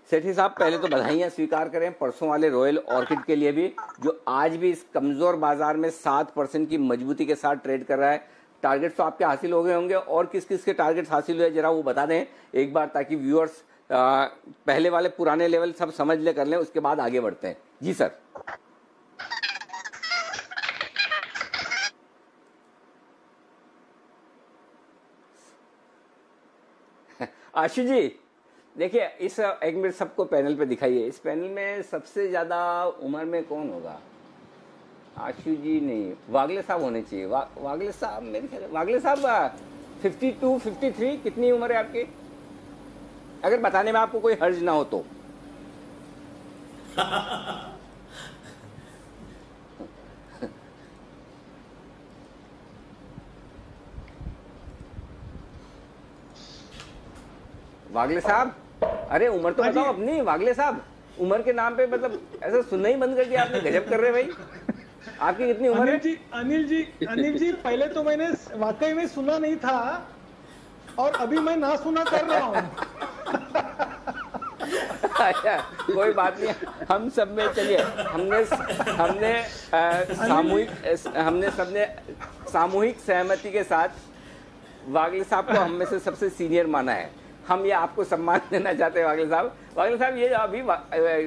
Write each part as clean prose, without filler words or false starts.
सेठी साहब, पहले तो बधाइयां स्वीकार करें परसों वाले रॉयल ऑर्किड के लिए भी, जो आज भी इस कमजोर बाजार में 7% की मजबूती के साथ ट्रेड कर रहा है। टारगेट्स तो आपके हासिल हो गए होंगे, और किस किस के टारगेट्स हासिल हुए जरा वो बता दें एक बार, ताकि व्यूअर्स पहले वाले पुराने लेवल सब समझ ले कर लें, उसके बाद आगे बढ़ते हैं। जी सर। आशीष जी देखिए, इस एक मिनट सबको पैनल पे दिखाइए, इस पैनल में सबसे ज्यादा उम्र में कौन होगा? आशु जी नहीं, वागले साहब होने चाहिए। वागले साहब, मेरे ख्याल वागले साहब 52 53, कितनी उम्र है आपकी, अगर बताने में आपको कोई हर्ज ना हो तो? वागले साहब, अरे उम्र तो बताओ अपनी। वागले साहब, उम्र के नाम पे मतलब ऐसा सुनना ही बंद कर दिया आपने, गजब कर रहे भाई। आपकी कितनी उम्र है? अनिल जी पहले तो मैंने वाकई में सुना नहीं था, और अभी मैं ना सुना कर रहा हूँ। अच्छा, कोई बात नहीं, हम सब में चलिए, हमने सबने सामूहिक सहमति के साथ वागले साहब को हम में से सबसे सीनियर माना है। हम ये आपको सम्मान देना चाहते हैं वागले साहब। वागले साहब, ये अभी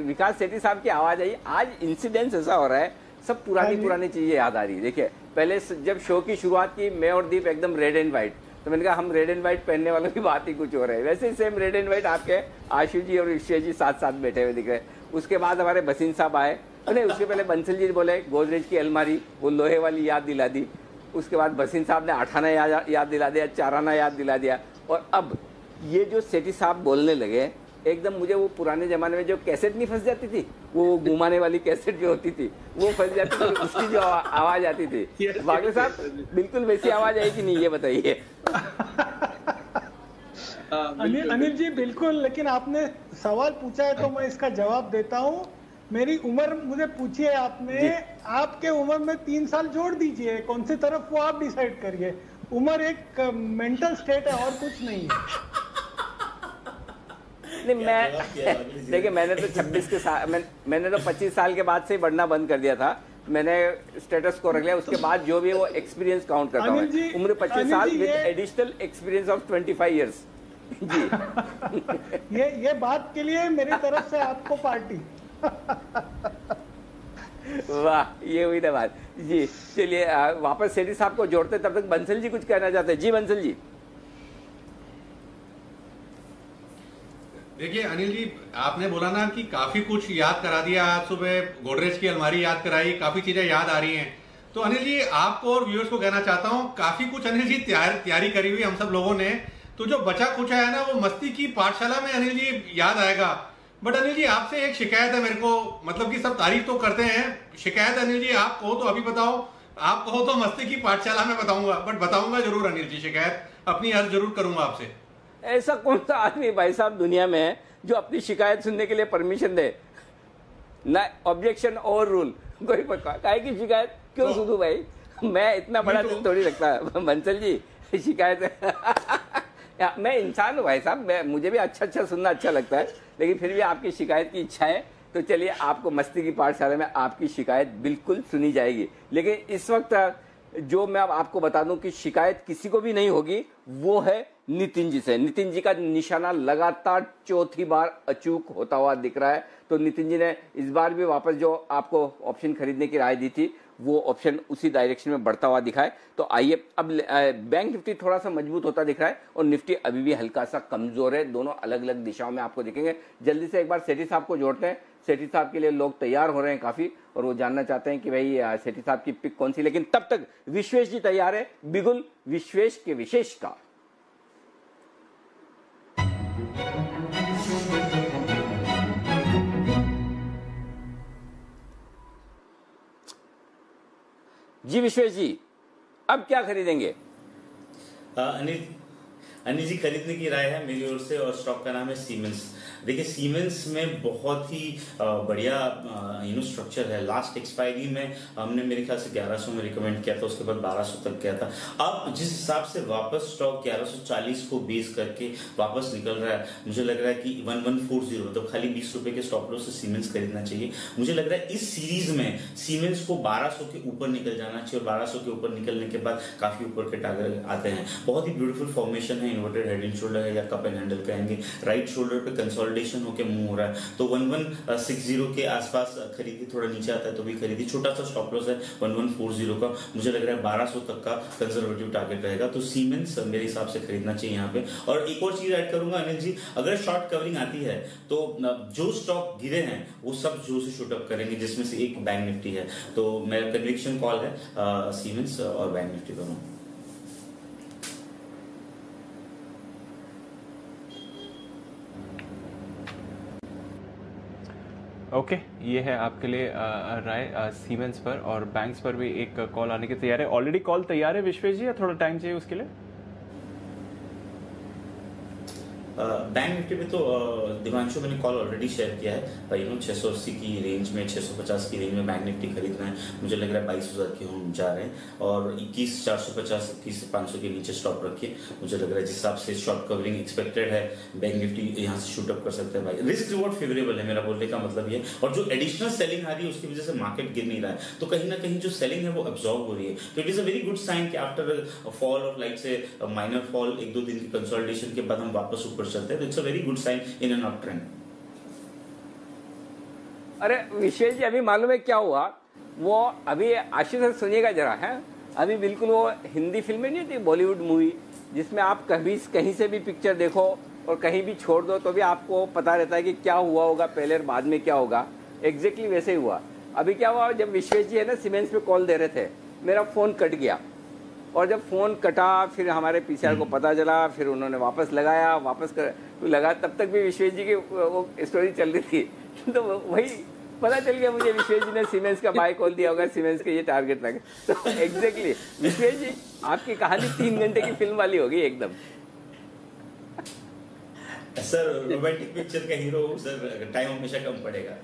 विकास सेठी साहब की आवाज आई, आज इंसिडेंस ऐसा हो रहा है, सब पुरानी चीजें याद आ रही है। देखिए, पहले जब शो की शुरुआत की, मैं और दीप एकदम रेड एंड व्हाइट, तो मैंने कहा हम रेड एंड व्हाइट पहनने वालों की बात ही कुछ हो रहा है। वैसे ही सेम रेड एंड व्हाइट आपके आशु जी और विश्वेश जी साथ साथ बैठे हुए दिख रहे हैं। उसके बाद हमारे बसीन साहब आए, नहीं उसके पहले बंसल जी बोले गोदरेज की अलमारी, वो लोहे वाली याद दिला दी। उसके बाद बसीन साहब ने 8 आना याद दिला दिया, 4 आना याद दिला दिया। और अब ये जो सेठी साहब बोलने लगे, एकदम मुझे वो पुराने जमाने में जो कैसेट नहीं फंस जाती थी, वो घुमाने वाली कैसेट जो होती थी वो फंस जाती थी, उसकी जो आवाज आती थी। वागले साहब, बिल्कुल वैसी आवाज आई कि नहीं, ये बताइए। अनिल जी बिल्कुल, लेकिन आपने सवाल पूछा है तो मैं इसका जवाब देता हूँ। मेरी उम्र मुझे पूछी है आपने, आपके उम्र में 3 साल जोड़ दीजिए, कौन सी तरफ वो आप डिसाइड करिए। उम्र एक मेंटल स्टेट है और कुछ नहीं है। नहीं, मैं देखिए, मैंने तो 26 के साल, मैंने तो 25 साल के बाद से ही बढ़ना बंद कर दिया था। मैंने स्टेटस को रख लिया, उसके बाद जो भी वो एक्सपीरियंस काउंट करता हूँ। उम्र 25 साल with additional experience of 25 years. जी ये बात के लिए मेरी तरफ से आपको पार्टी। वाह, ये हुई ना बात जी। चलिए वापस सेठी साहब को जोड़ते, तब तक बंसल जी कुछ कहना चाहते हैं। जी बंसल जी। देखिए अनिल जी, आपने बोला ना कि काफी कुछ याद करा दिया। आज सुबह गोदरेज की अलमारी याद कराई, काफी चीजें याद आ रही हैं। तो अनिल जी, आपको और व्यूअर्स को कहना चाहता हूं, काफी कुछ अनिल जी तैयारी करी हुई हम सब लोगों ने। तो जो बचा कुछ है ना, वो मस्ती की पाठशाला में अनिल जी याद आएगा। बट अनिल जी, आपसे एक शिकायत है मेरे को, मतलब कि सब तारीफ तो करते हैं, शिकायत अनिल जी, आप कहो तो अभी बताओ, आप कहो तो मस्ती की पाठशाला में बताऊंगा, बट बताऊंगा जरूर अनिल जी, शिकायत अपनी अर्ज जरूर करूंगा आपसे। ऐसा कौन सा आदमी भाई साहब दुनिया में है जो अपनी शिकायत सुनने के लिए परमिशन दे? ना ऑब्जेक्शन और रूल, कोई काहे की शिकायत क्यों सुनूं भाई? मैं इतना बड़ा दिल थोड़ी रखता है बंसल जी, शिकायत है। मैं इंसान हूँ भाई साहब, मुझे भी अच्छा सुनना अच्छा लगता है, लेकिन फिर भी आपकी शिकायत की इच्छा है, तो चलिए आपको मस्ती की पाठशाला में आपकी शिकायत बिल्कुल सुनी जाएगी। लेकिन इस वक्त जो मैं अब आपको बता दूं कि शिकायत किसी को भी नहीं होगी, वो है नितिन जी से। नितिन जी का निशाना लगातार चौथी बार अचूक होता हुआ दिख रहा है। तो नितिन जी ने इस बार भी वापस जो आपको ऑप्शन खरीदने की राय दी थी, वो ऑप्शन उसी डायरेक्शन में बढ़ता हुआ दिखा है। तो आइए, अब बैंक निफ्टी थोड़ा सा मजबूत होता दिख रहा है और निफ्टी अभी भी हल्का सा कमजोर है। दोनों अलग अलग दिशाओं में आपको दिखेंगे। जल्दी से एक बार सेठी साहब को जोड़ते हैं। सेठी साहब के लिए लोग तैयार हो रहे हैं काफी, और वो जानना चाहते हैं कि भाई सेठी साहब की पिक कौन सी। लेकिन तब तक विश्वेश जी तैयार है बिगुल विश्वेश के विशेष का। जी विश्वेश जी, अब क्या खरीदेंगे? अनिल अनिल जी, खरीदने की राय है मेरी ओर से और स्टॉक का नाम है सीमेंस। देखिए, सीमेंस में बहुत ही बढ़िया स्ट्रक्चर है। लास्ट एक्सपायरी में हमने मेरे ख्याल से 1100 में रिकमेंड किया था, उसके बाद 1200 तक गया था। अब जिस हिसाब से वापस स्टॉक 1140 को बेस करके वापस निकल रहा है, मुझे लग रहा है कि 1140 मतलब खाली 20 रुपए के स्टॉप लॉस से सीमेंस खरीदना चाहिए। मुझे लग रहा है इस सीरीज में सीमेंस को 1200 के ऊपर निकल जाना चाहिए और 1200 के ऊपर निकलने के बाद काफी ऊपर के टारगेट आते हैं। बहुत ही ब्यूटीफुल फॉर्मेशन है, इन्वर्टेड हेड एंड शोल्डर है या कप एंड हैंडल कहेंगे। राइट शोल्डर पे कंसोलिडेशन होकर मूव हो रहा है, तो 1160 के आसपास खरीदी, थोड़ा नीचे आता है तो भी खरीदी। छोटा सा स्टॉप लॉस है 1140 का। मुझे लग रहा है 1200 तक का कंजर्वेटिव टारगेट रहेगा, तो सीमेंस मेरे हिसाब से खरीदना चाहिए यहाँ पे। और एक और चीज ऐड करूंगा अनिल जी, अगर शॉर्ट कवरिंग आती है तो जो स्टॉक गिरे हैं वो सब जो से शूट अप करेंगे, जिसमें से एक बैंक निफ्टी है। तो मेरा कन्विक्शन कॉल है सीमेंस और बैंक निफ्टी दोनों। ओके, ये है आपके लिए राय सीमेंस पर। और बैंक्स पर भी एक कॉल आने की तैयार है। ऑलरेडी कॉल तैयार है विश्वेश जी, या थोड़ा टाइम चाहिए उसके लिए? बैंक निफ्टी में तो दिवांशु मैंने कॉल ऑलरेडी शेयर किया है। 680 की रेंज में, 650 की रेंज में बैंक निफ्टी खरीदना है। मुझे लग रहा है 22,000 की हम जा रहे हैं और 21,450, 21,500 के नीचे स्टॉप रखिए। मुझे लग रहा है जिस हिसाब से शॉर्ट कवरिंग एक्सपेक्टेड है, बैंक निफ्टी यहाँ से शूट अप कर सकते हैं भाई। रिस्क रिवॉर्ड फेवरेबल है, मेरा बोलने का मतलब ये। और जो एडिशनल सेलिंग आ रही है उसकी वजह से मार्केट गिर नहीं रहा है, तो कहीं ना कहीं जो सेलिंग है वो एब्जॉर्ब हो रही है। तो it is a very good sign कि आफ्टर फॉल ऑफ लाइक से माइनर फॉल, 1-2 दिन की कंसोलिडेशन के बाद हम वापस ऊपर चलते हैं, तो it's a very good sign in an up trend. अरे विशेष जी, अभी मालूम है क्या हुआ? वो अभी आशीष सर सुनिएगा जरा है, अभी बिल्कुल वो हिंदी फिल्में नहीं थी, बॉलीवुड मूवी, जिसमें आप कहीं से भी पिक्चर देखो और कहीं भी छोड़ दो तो भी आपको पता रहता है कि क्या हुआ होगा पहले और बाद में क्या होगा। एग्जैक्टली वैसे ही हुआ। अभी क्या हुआ, जब विश्वेश जी है ना सीमेंस पे कॉल दे रहे थे, मेरा फोन कट गया, और जब फोन कटा फिर हमारे पीसीआर को पता चला, फिर उन्होंने वापस लगाया, लगा, तब तक भी विश्वेश जी की वो स्टोरी चल रही थी। तो वही पता चल गया मुझे, विश्वेश जी ने सीमेंस का बाय कॉल दिया होगा, सीमेंस के ये टारगेट लगे। तो एग्जैक्टली विश्वेश जी, आपकी कहानी 3 घंटे की फिल्म वाली होगी एकदम। सर रोमांटिक पिक्चर का हीरो सर, टाइम हमेशा कम पड़ेगा।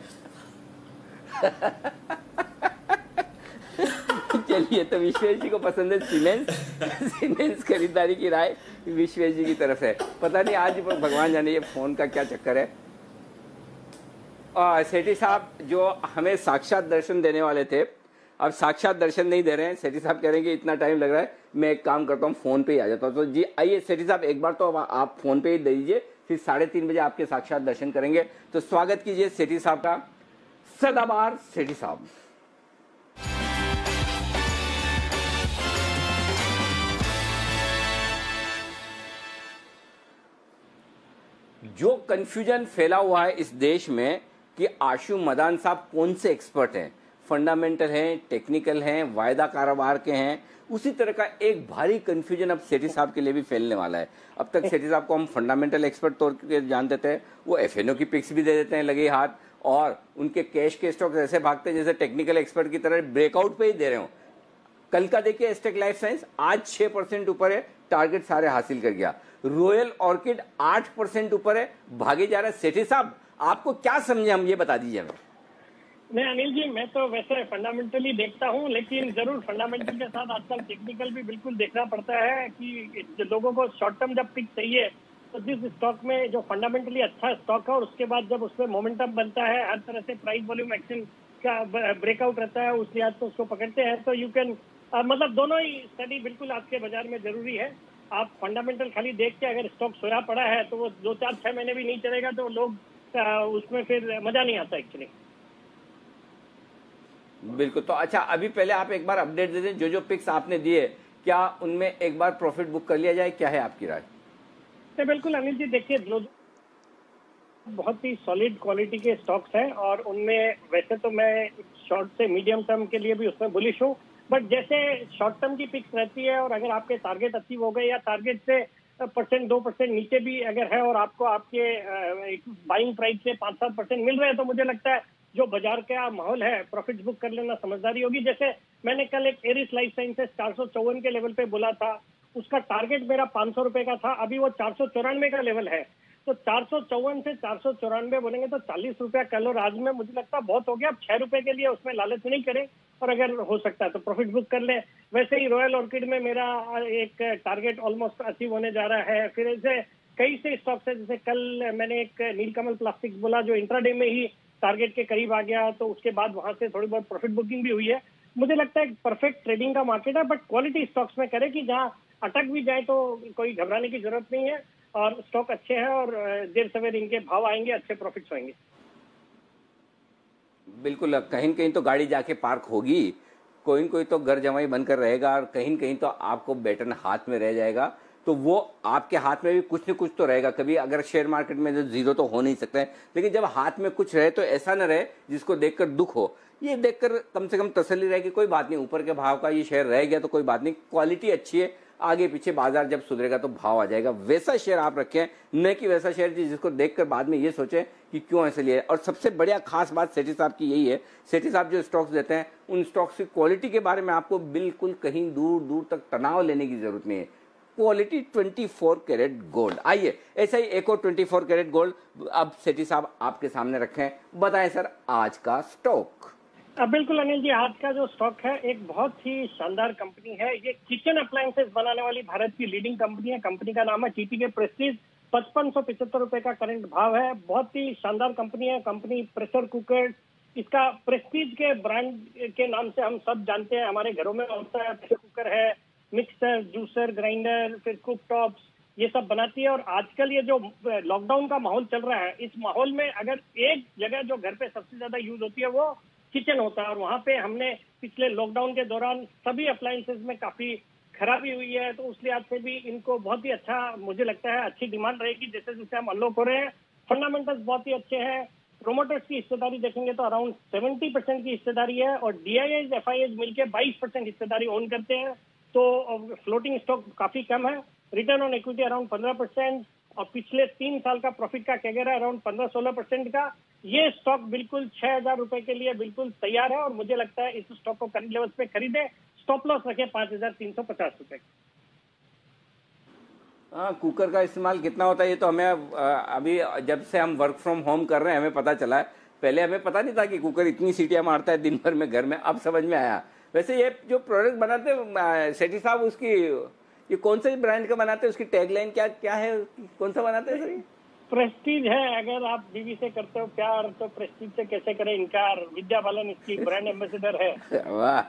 चलिए, तो विश्वेश जी को पसंद है सीमेंस खरीदारी की राय विश्वेश जी की तरफ है। पता नहीं आज भगवान जाने ये फोन का क्या चक्कर है। सेठी साहब जो हमें साक्षात दर्शन देने वाले थे, अब साक्षात दर्शन नहीं दे रहे हैं। सेठी साहब कह रहे हैं कि इतना टाइम लग रहा है, मैं एक काम करता हूँ फोन पे ही आ जाता हूँ। तो जी आइए सेठी साहब, एक बार तो आप फोन पे ही दे दीजिए, फिर 3:30 बजे आपके साक्षात दर्शन करेंगे। तो स्वागत कीजिए सेठी साहब का, सदाबहार सेठी साहब। जो कंफ्यूजन फैला हुआ है इस देश में कि आशु मदान साहब कौन से एक्सपर्ट हैं, फंडामेंटल हैं, टेक्निकल हैं, वायदा कारोबार के हैं, उसी तरह का एक भारी कंफ्यूजन अब सेठी साहब के लिए भी फैलने वाला है। अब तक सेठी साहब को हम फंडामेंटल एक्सपर्ट तौर पे जानते थे, वो एफएनओ की पिक्स भी दे देते हैं लगे हाथ, और उनके कैश के स्टॉक्स ऐसे भागते हैं जैसे टेक्निकल एक्सपर्ट की तरह ब्रेकआउट पे ही दे रहे हो। कल का देखिए एस्टेक लाइफ साइंस आज 6% ऊपर है, टारगेट सारे हासिल कर गया। रॉयल ऑर्किड 8% ऊपर है, भागे जा रहा है। सेठी साहब आपको क्या समझे, हम ये बता दीजिए हमें। नहीं अनिल जी, मैं तो वैसे फंडामेंटली देखता हूँ, लेकिन जरूर फंडामेंटल के साथ आजकल टेक्निकल भी बिल्कुल देखना पड़ता है कि लोगों को शॉर्ट टर्म जब पिक चाहिए तो जिस स्टॉक में जो फंडामेंटली अच्छा स्टॉक है और उसके बाद जब उसमें मोमेंटम बनता है, हर तरह से प्राइस वॉल्यूम एक्शन का ब्रेकआउट रहता है, उस लिहाज से उसको पकड़ते हैं। तो यू कैन मतलब दोनों ही स्टडी बिल्कुल आज के बाजार में जरूरी है। आप फंडामेंटल खाली देख के अगर स्टॉक सोया पड़ा है तो वो 2, 4, 6 महीने भी नहीं चलेगा, तो लोग उसमें फिर मजा नहीं आता एक्चुअली। बिल्कुल। तो अच्छा, अभी पहले आप एक बार अपडेट दे दें, जो पिक्स आपने दिए क्या उनमें एक बार प्रॉफिट बुक कर लिया जाए, क्या है आपकी राय? तो बिल्कुल अनिल जी, देखिए बहुत ही सॉलिड क्वालिटी के स्टॉक्स हैं और उनमें वैसे तो मैं शॉर्ट से मीडियम टर्म के लिए भी उसमें बुलिश हूँ, बट जैसे शॉर्ट टर्म की पिक्स रहती है और अगर आपके टारगेट अचीव हो गए या टारगेट से 1-2% नीचे भी अगर है और आपको आपके बाइंग प्राइस से 5-7% मिल रहे हैं, तो मुझे लगता है जो बाजार का माहौल है प्रॉफिट बुक कर लेना समझदारी होगी। जैसे मैंने कल एक एरिस लाइफ साइंसेस 454 के लेवल पे बोला था, उसका टारगेट मेरा 500 रुपए का था, अभी वो 494 का लेवल है। तो 454 से 494 बोलेंगे तो 40 रुपया कल और आज में मुझे लगता है बहुत हो गया। अब 6 रुपए के लिए उसमें लालच नहीं करें, और अगर हो सकता है तो प्रॉफिट बुक कर ले। वैसे ही रॉयल ऑर्किड में मेरा एक टारगेट ऑलमोस्ट अचीव होने जा रहा है। फिर ऐसे कई से स्टॉक्स है, जैसे कल मैंने एक नीलकमल प्लास्टिक्स बोला जो इंट्राडे में ही टारगेट के करीब आ गया, तो उसके बाद वहां से थोड़ी बहुत प्रॉफिट बुकिंग भी हुई है। मुझे लगता है परफेक्ट ट्रेडिंग का मार्केट है, बट क्वालिटी स्टॉक्स में करे कि जहां अटक भी जाए तो कोई घबराने की जरूरत नहीं है, और स्टॉक अच्छे हैं और देर सवेर इनके भाव आएंगे, अच्छे प्रॉफिट्स होंगे। बिल्कुल, कहीं न कहीं तो गाड़ी जाके पार्क होगी, कोई न कोई तो घर जमाई बनकर रहेगा, और कहीं न कहीं तो आपको बैटन हाथ में रह जाएगा। तो वो आपके हाथ में भी कुछ न कुछ तो रहेगा। कभी अगर शेयर मार्केट में जो जीरो तो हो नहीं सकता है, लेकिन जब हाथ में कुछ रहे तो ऐसा न रहे जिसको देखकर दुख हो। ये देखकर कम से कम तसल्ली रहे कि कोई बात नहीं, ऊपर के भाव का ये शेयर रह गया तो कोई बात नहीं, क्वालिटी अच्छी है, आगे पीछे बाजार जब सुधरेगा तो भाव आ जाएगा। वैसा शेयर आप रखें, न कि वैसा शेयर जिसको देखकर बाद में ये सोचें कि क्यों ऐसे लिए। और सबसे बढ़िया खास बात सेठी साहब की यही है, सेठी साहब जो स्टॉक्स देते हैं उन स्टॉक्स की क्वालिटी के बारे में आपको बिल्कुल कहीं दूर दूर तक तनाव लेने की जरूरत नहीं है। Quality 24 carat gold. आइए ऐसा ही एक और 24 कैरेट गोल्ड अब सेठी साहब आपके सामने रखें। बताएं सर आज का स्टॉक। बिल्कुल अनिल जी, आज का जो स्टॉक है एक बहुत ही शानदार कंपनी है। ये किचन अप्लायंसेस बनाने वाली भारत की लीडिंग कंपनी है। कंपनी का नाम है टीटीके प्रेस्टीज। 5575 रुपए का करंट भाव है। बहुत ही शानदार कंपनी है। कंपनी प्रेशर कुकर, इसका प्रेस्टीज के ब्रांड के नाम से हम सब जानते हैं, हमारे घरों में होता है। प्रेशर कुकर है, मिक्सर, जूसर, ग्राइंडर, फिर कुक टॉप्स, ये सब बनाती है। और आजकल ये जो लॉकडाउन का माहौल चल रहा है, इस माहौल में अगर एक जगह जो घर पे सबसे ज्यादा यूज होती है वो किचन होता है, और वहां पे हमने पिछले लॉकडाउन के दौरान सभी अप्लायंसेस में काफी खराबी हुई है। तो उस लिहाज से भी इनको बहुत ही अच्छा, मुझे लगता है अच्छी डिमांड रहेगी जैसे जैसे हम अनलॉक हो रहे हैं। फंडामेंटल्स बहुत ही अच्छे हैं। प्रोमोटर्स की हिस्सेदारी देखेंगे तो अराउंड 70% की हिस्सेदारी है, और डीआईएस एफआईएस मिलकर 22% हिस्सेदारी ओन करते हैं। तो फ्लोटिंग स्टॉक काफी कम है। रिटर्न ऑन इक्विटी अराउंड 15%, और पिछले 3 साल का प्रॉफिट का कैगर है अराउंड 15-16% का। ये स्टॉक बिल्कुल 6,000 रुपए के लिए बिल्कुल तैयार है, और मुझे लगता है इस स्टॉक को करंट लेवल्स पे खरीदे। स्टॉप लॉस रखे 5,350 रुपए। हाँ, कुकर का इस्तेमाल कितना होता है ये तो हमें अभी जब से हम वर्क फ्रॉम होम कर रहे हैं हमें पता चला है। पहले हमें पता नहीं था कि कुकर इतनी सीटियां मारता है दिन भर में घर में, अब समझ में आया। वैसे ये जो प्रोडक्ट बनाते हैं सेठी साहब, उसकी ये कौन से ब्रांड का बनाते हैं, उसकी टैगलाइन क्या क्या है, कौन सा बनाते हैं सर? प्रेस्टीज है। अगर आप बीवी से करते हो प्यार तो प्रेस्टीज से कैसे करें इनकार। विद्या बालन इसकी ब्रांड एम्बेसडर है। वाह।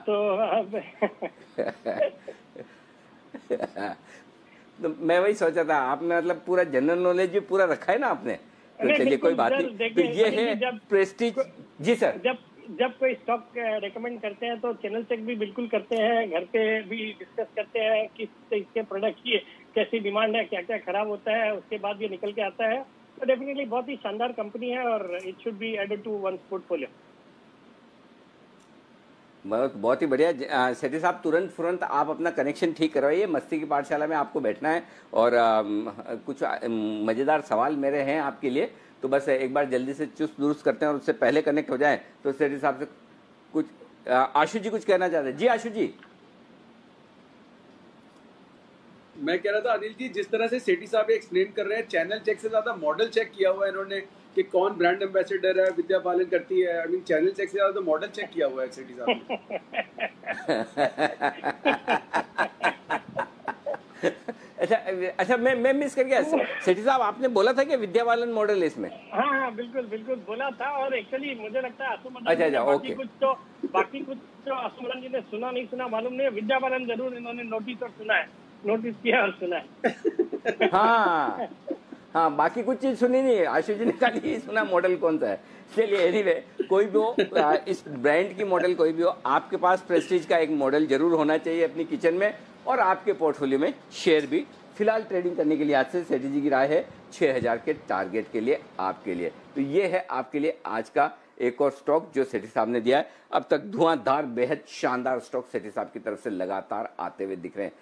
तो मैं वही सोचा था, आपने मतलब पूरा जनरल नॉलेज भी पूरा रखा है ना आपने। तो चलिए कोई बात नहीं। तो ये है प्रेस्टीज। जी सर। जब कोई स्टॉक रेकमेंड करते हैं तो चैनल चेक भी बिल्कुल करते हैं, घर पे भी डिस्कस करते हैं किस इसके प्रोडक्ट की कैसी डिमांड है, क्या क्या खराब होता है, उसके बाद ये निकल के आता है। तो डेफिनेटली बहुत ही शानदार कंपनी है, और it should be added to one's portfolio. बहुत ही बढ़िया सेठी साहब, तुरंत आप अपना कनेक्शन ठीक करवाइए। मस्ती की पाठशाला में आपको बैठना है, और कुछ मजेदार सवाल मेरे हैं आपके लिए। तो बस एक बार जल्दी से चुस्त दुरुस्त करते हैं, और उससे पहले कनेक्ट हो जाए। तो सेठी साहब से कुछ आशु जी कुछ कहना चाहते हैं। जी आशु जी। मैं कह रहा था अनिल जी, जिस तरह से सेठी साहब एक्सप्लेन कर रहे हैं, चैनल चेक से ज्यादा मॉडल चेक किया हुआ है इन्होंने कि कौन ब्रांड एम्बेसडर है, विद्या बालन करती है। आई मीन चैनल चेक से ज्यादा तो मॉडल चेक किया हुआ है सेठी साहब ने। अच्छा मैं मिस कर गया। सेठी साहब आपने बोला था कि विद्या बालन मॉडल है इसमें। हाँ बिल्कुल बोला था। और एक्चुअली मुझे लगता है अच्छा बाकी कुछ तो आसुमन जी ने सुना नहीं सुना मालूम नहीं। विद्या बालन जरूर इन्होंने नोटिस और सुना है, नोटिस किया और सुना है। हाँ, बाकी कुछ चीज सुनी नहीं है। आशु जी ने खाली सुना मॉडल कौन सा है। चलिए एनीवे, कोई भी हो, इस ब्रांड की मॉडल कोई भी हो, आपके पास प्रेस्टीज का एक मॉडल जरूर होना चाहिए अपनी किचन में, और आपके पोर्टफोलियो में शेयर भी। फिलहाल ट्रेडिंग करने के लिए आज से सेठी जी की राय है 6,000 के टारगेट के लिए आपके लिए। तो ये है आपके लिए आज का एक और स्टॉक जो सेठी साहब ने दिया है। अब तक धुआंधार बेहद शानदार स्टॉक सेठी साहब की तरफ से लगातार आते हुए दिख रहे हैं।